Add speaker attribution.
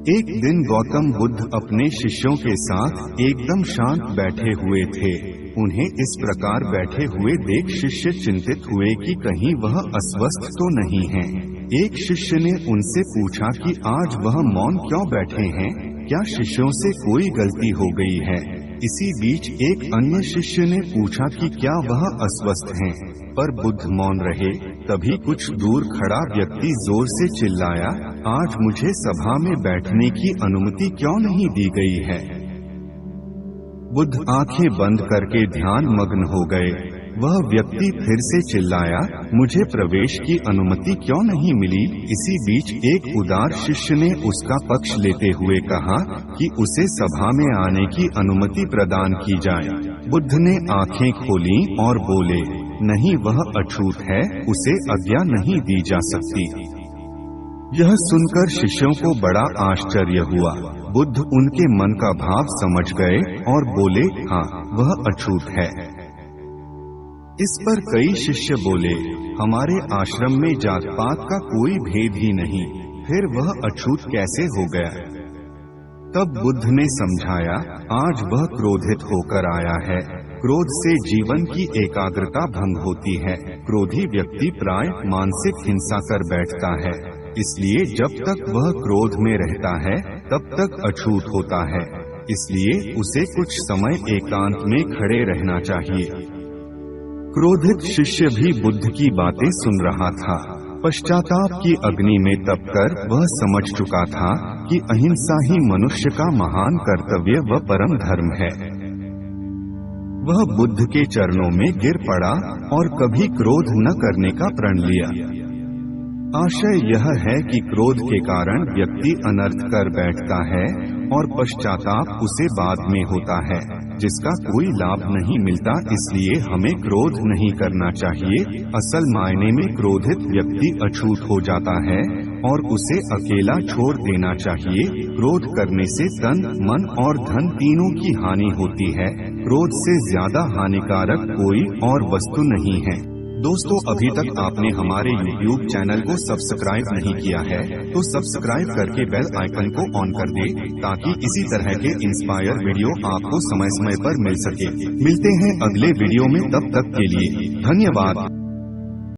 Speaker 1: एक दिन गौतम बुद्ध अपने शिष्यों के साथ एकदम शांत बैठे हुए थे। उन्हें इस प्रकार बैठे हुए देख शिष्य चिंतित हुए कि कहीं वह अस्वस्थ तो नहीं हैं। एक शिष्य ने उनसे पूछा कि आज वह मौन क्यों बैठे हैं, क्या शिष्यों से कोई गलती हो गई है। इसी बीच एक अन्य शिष्य ने पूछा कि क्या वह अस्वस्थ हैं, पर बुद्ध मौन रहे। तभी कुछ दूर खड़ा व्यक्ति जोर से चिल्लाया, आज मुझे सभा में बैठने की अनुमति क्यों नहीं दी गई है। बुद्ध आंखें बंद करके ध्यान मग्न हो गए। वह व्यक्ति फिर से चिल्लाया, मुझे प्रवेश की अनुमति क्यों नहीं मिली। इसी बीच एक उदार शिष्य ने उसका पक्ष लेते हुए कहा कि उसे सभा में आने की अनुमति प्रदान की जाए। बुद्ध ने आंखें खोली और बोले, नहीं, वह अछूत है, उसे आज्ञा नहीं दी जा सकती। यह सुनकर शिष्यों को बड़ा आश्चर्य हुआ। बुद्ध उनके मन का भाव समझ गए और बोले, हाँ, वह अछूत है। इस पर कई शिष्य बोले, हमारे आश्रम में जात पात का कोई भेद ही नहीं, फिर वह अछूत कैसे हो गया। तब बुद्ध ने समझाया, आज वह क्रोधित होकर आया है। क्रोध से जीवन की एकाग्रता भंग होती है। क्रोधी व्यक्ति प्राय मानसिक हिंसा कर बैठता है। इसलिए जब तक वह क्रोध में रहता है तब तक अछूत होता है। इसलिए उसे कुछ समय एकांत में खड़े रहना चाहिए। क्रोधित शिष्य भी बुद्ध की बातें सुन रहा था। पश्चाताप की अग्नि में तपकर वह समझ चुका था कि अहिंसा ही मनुष्य का महान कर्तव्य व परम धर्म है। वह बुद्ध के चरणों में गिर पड़ा और कभी क्रोध न करने का प्रण लिया। आशय यह है कि क्रोध के कारण व्यक्ति अनर्थ कर बैठता है और पश्चाताप उसे बाद में होता है, जिसका कोई लाभ नहीं मिलता। इसलिए हमें क्रोध नहीं करना चाहिए। असल मायने में क्रोधित व्यक्ति अछूत हो जाता है और उसे अकेला छोड़ देना चाहिए। क्रोध करने से तन, मन और धन तीनों की हानि होती है। क्रोध से ज्यादा हानिकारक कोई और वस्तु नहीं है। दोस्तों, अभी तक आपने हमारे YouTube चैनल को सब्सक्राइब नहीं किया है तो सब्सक्राइब करके बेल आइकन को ऑन कर दें, ताकि इसी तरह के इंस्पायर वीडियो आपको समय समय पर मिल सके। मिलते हैं अगले वीडियो में, तब तक के लिए धन्यवाद।